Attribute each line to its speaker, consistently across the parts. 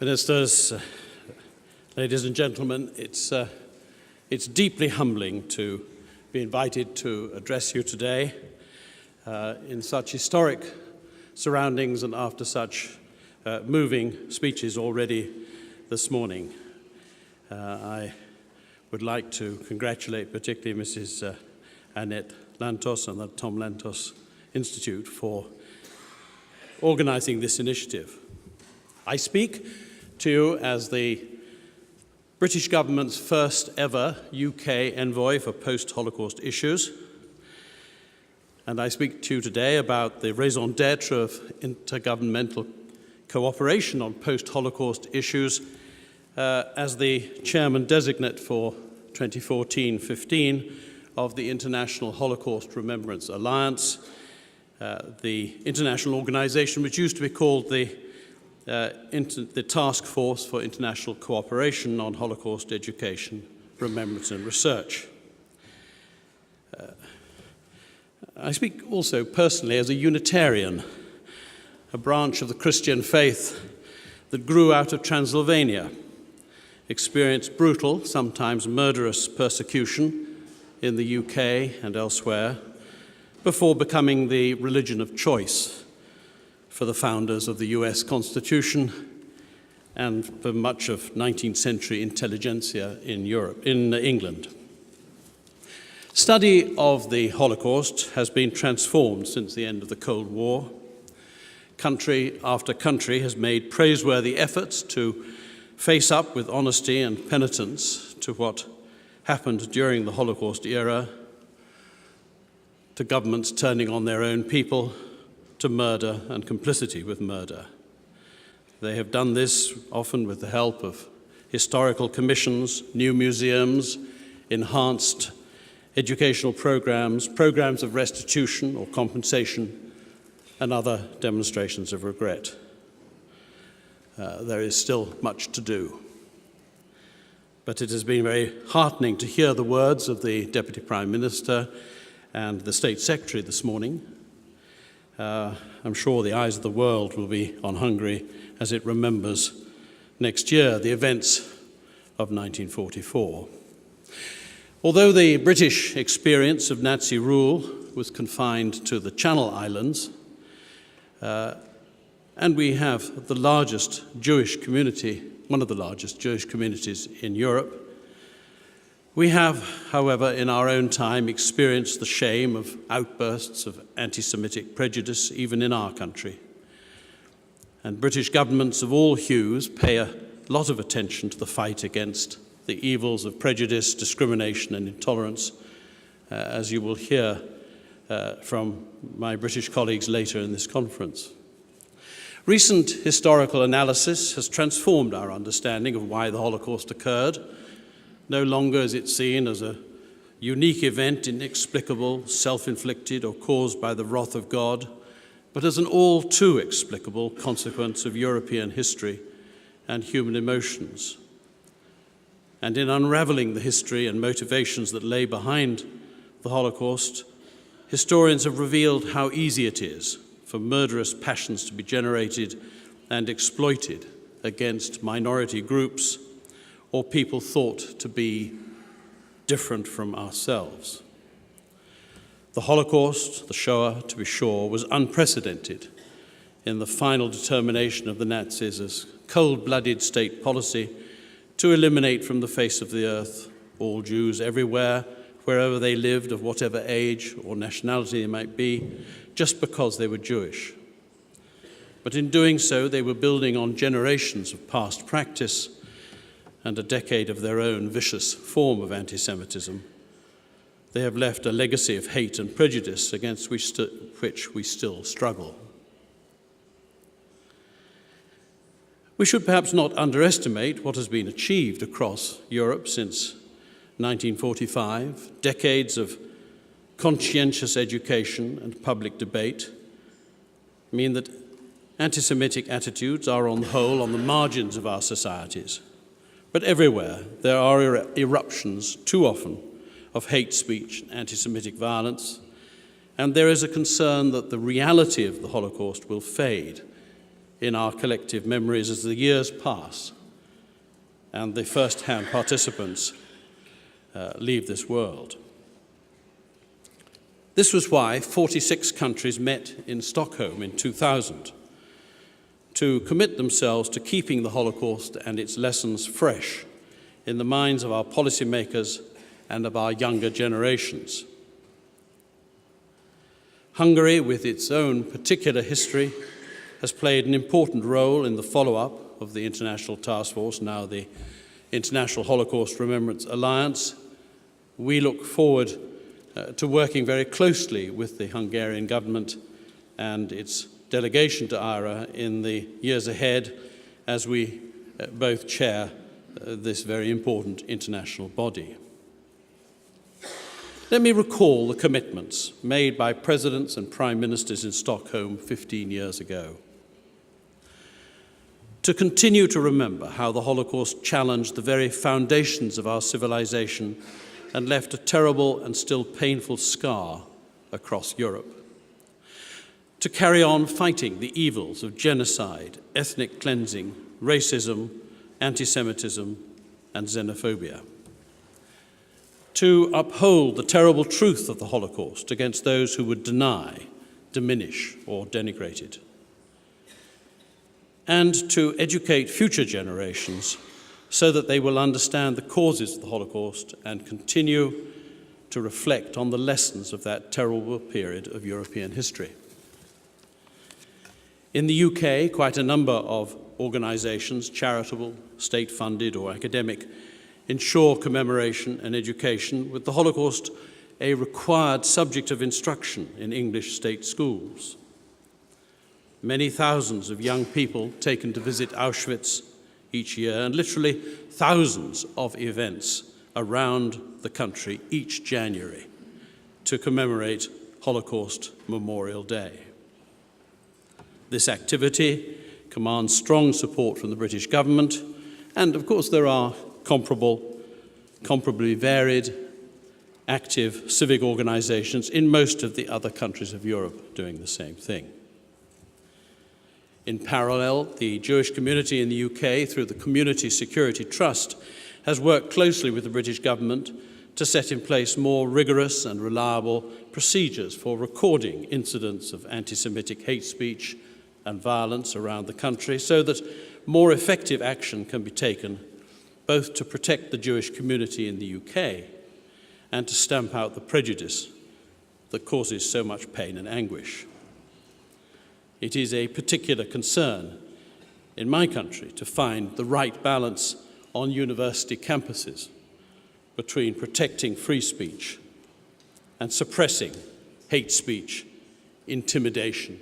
Speaker 1: Ministers, ladies and gentlemen, it's deeply humbling to be invited to address you today in such historic surroundings and after such moving speeches already this morning. I would like to congratulate particularly Mrs. Annette Lantos and the Tom Lantos Institute for organizing this initiative. I speak to you as the British government's first ever UK envoy for post-Holocaust issues, and I speak to you today about the raison d'etre of intergovernmental cooperation on post-Holocaust issues as the chairman-designate for 2014-15 of the International Holocaust Remembrance Alliance, the international organization which used to be called the Task Force for International Cooperation on Holocaust Education, Remembrance and Research. I speak also personally as a Unitarian, a branch of the Christian faith that grew out of Transylvania, experienced brutal, sometimes murderous persecution in the UK and elsewhere, before becoming the religion of choice for the founders of the US Constitution and for much of 19th century intelligentsia in England. Study of the Holocaust has been transformed since the end of the Cold War. Country after country has made praiseworthy efforts to face up with honesty and penitence to what happened during the Holocaust era, to governments turning on their own people, to murder and complicity with murder. They have done this often with the help of historical commissions, new museums, enhanced educational programs, programs of restitution or compensation, and other demonstrations of regret. There is still much to do. But it has been very heartening to hear the words of the Deputy Prime Minister and the State Secretary this morning. I'm sure the eyes of the world will be on Hungary as it remembers next year the events of 1944. Although the British experience of Nazi rule was confined to the Channel Islands, and we have the largest Jewish community, one of the largest Jewish communities in Europe, we have, however, in our own time experienced the shame of outbursts of anti-Semitic prejudice even in our country. And British governments of all hues pay a lot of attention to the fight against the evils of prejudice, discrimination and intolerance, as you will hear from my British colleagues later in this conference. Recent historical analysis has transformed our understanding of why the Holocaust occurred. No longer is it seen as a unique event, inexplicable, self-inflicted, or caused by the wrath of God, but as an all too explicable consequence of European history and human emotions. And in unraveling the history and motivations that lay behind the Holocaust, historians have revealed how easy it is for murderous passions to be generated and exploited against minority groups or people thought to be different from ourselves. The Holocaust, the Shoah, to be sure, was unprecedented in the final determination of the Nazis as cold-blooded state policy to eliminate from the face of the earth all Jews everywhere, wherever they lived, of whatever age or nationality they might be, just because they were Jewish. But in doing so, they were building on generations of past practice and a decade of their own vicious form of anti-Semitism. They have left a legacy of hate and prejudice against which we still struggle. We should perhaps not underestimate what has been achieved across Europe since 1945. Decades of conscientious education and public debate mean that anti-Semitic attitudes are on the whole on the margins of our societies. But everywhere there are eruptions, too often, of hate speech and anti-Semitic violence, and there is a concern that the reality of the Holocaust will fade in our collective memories as the years pass and the first-hand participants leave this world. This was why 46 countries met in Stockholm in 2000 to commit themselves to keeping the Holocaust and its lessons fresh in the minds of our policymakers and of our younger generations. Hungary, with its own particular history, has played an important role in the follow-up of the International Task Force, now the International Holocaust Remembrance Alliance. We look forward to working very closely with the Hungarian government and its delegation to IHRA in the years ahead as we both chair this very important international body. Let me recall the commitments made by presidents and prime ministers in Stockholm 15 years ago. To continue to remember how the Holocaust challenged the very foundations of our civilization and left a terrible and still painful scar across Europe. To carry on fighting the evils of genocide, ethnic cleansing, racism, anti-Semitism, and xenophobia. To uphold the terrible truth of the Holocaust against those who would deny, diminish, or denigrate it. And to educate future generations so that they will understand the causes of the Holocaust and continue to reflect on the lessons of that terrible period of European history. In the UK, quite a number of organisations, charitable, state-funded or academic, ensure commemoration and education, with the Holocaust a required subject of instruction in English state schools. Many thousands of young people taken to visit Auschwitz each year, and literally thousands of events around the country each January to commemorate Holocaust Memorial Day. This activity commands strong support from the British government, and of course there are comparably varied, active civic organisations in most of the other countries of Europe doing the same thing. In parallel, the Jewish community in the UK, through the Community Security Trust, has worked closely with the British government to set in place more rigorous and reliable procedures for recording incidents of anti-Semitic hate speech and violence around the country, so that more effective action can be taken both to protect the Jewish community in the UK and to stamp out the prejudice that causes so much pain and anguish. It is a particular concern in my country to find the right balance on university campuses between protecting free speech and suppressing hate speech, intimidation,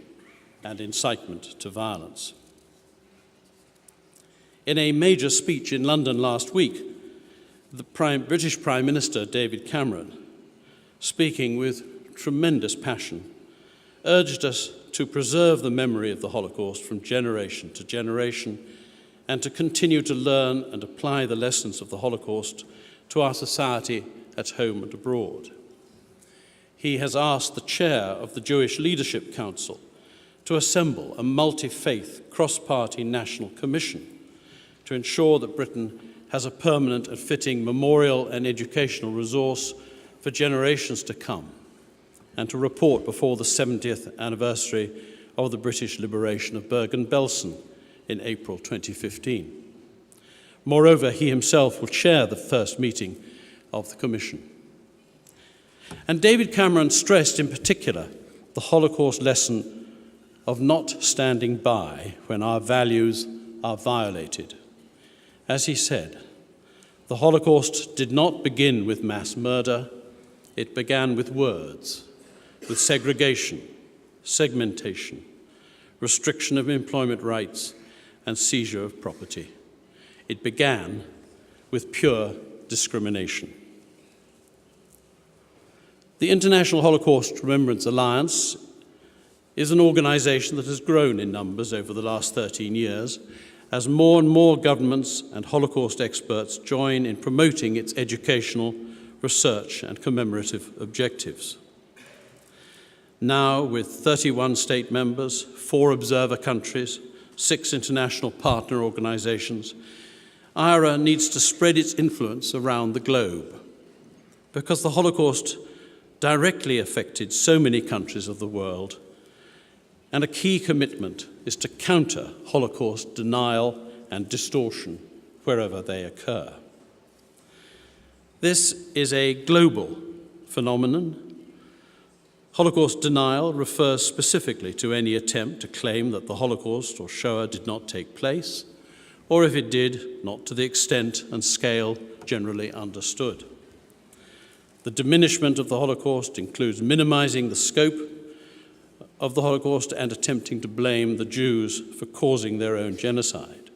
Speaker 1: and incitement to violence. In a major speech in London last week, the British Prime Minister, David Cameron, speaking with tremendous passion, urged us to preserve the memory of the Holocaust from generation to generation and to continue to learn and apply the lessons of the Holocaust to our society at home and abroad. He has asked the chair of the Jewish Leadership Council to assemble a multi-faith, cross-party national commission to ensure that Britain has a permanent and fitting memorial and educational resource for generations to come, and to report before the 70th anniversary of the British liberation of Bergen-Belsen in April 2015. Moreover, he himself will chair the first meeting of the Commission. And David Cameron stressed in particular the Holocaust lesson of not standing by when our values are violated. As he said, the Holocaust did not begin with mass murder, it began with words, with segregation, segmentation, restriction of employment rights, and seizure of property. It began with pure discrimination. The International Holocaust Remembrance Alliance is an organization that has grown in numbers over the last 13 years as more and more governments and Holocaust experts join in promoting its educational, research, and commemorative objectives. Now, with 31 state members, 4 observer countries, 6 international partner organizations, IRA needs to spread its influence around the globe, because the Holocaust directly affected so many countries of the world, and a key commitment is to counter Holocaust denial and distortion wherever they occur. This is a global phenomenon. Holocaust denial refers specifically to any attempt to claim that the Holocaust or Shoah did not take place, or if it did, not to the extent and scale generally understood. The diminishment of the Holocaust includes minimizing the scope of the Holocaust and attempting to blame the Jews for causing their own genocide.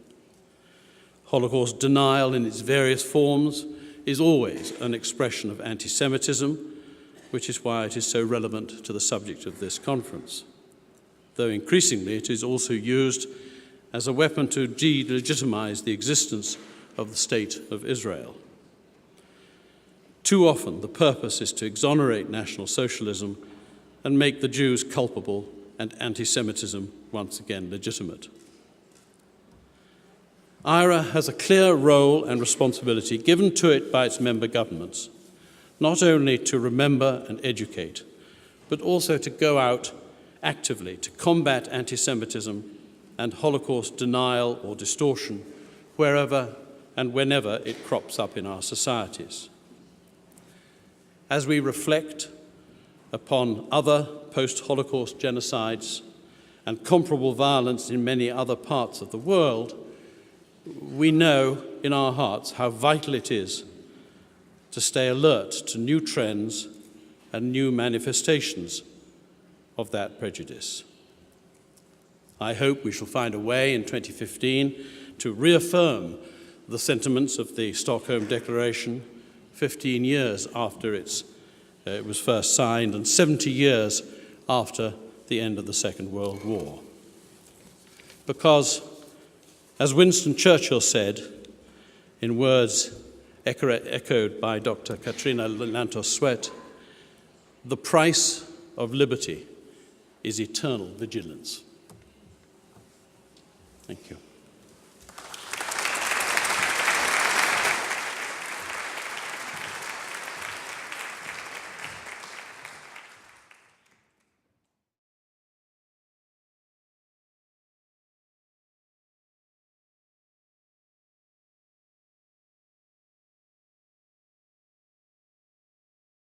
Speaker 1: Holocaust denial in its various forms is always an expression of anti-Semitism, which is why it is so relevant to the subject of this conference, though increasingly it is also used as a weapon to delegitimize the existence of the State of Israel. Too often, the purpose is to exonerate National Socialism and make the Jews culpable and anti-Semitism once again legitimate. IRA has a clear role and responsibility given to it by its member governments, not only to remember and educate, but also to go out actively to combat anti-Semitism and Holocaust denial or distortion wherever and whenever it crops up in our societies. As we reflect upon other post-Holocaust genocides and comparable violence in many other parts of the world, we know in our hearts how vital it is to stay alert to new trends and new manifestations of that prejudice. I hope we shall find a way in 2015 to reaffirm the sentiments of the Stockholm Declaration 15 years after it was first signed and 70 years after the end of the Second World War. Because, as Winston Churchill said, in words echoed by Dr. Katrina Lantos, the price of liberty is eternal vigilance. Thank you.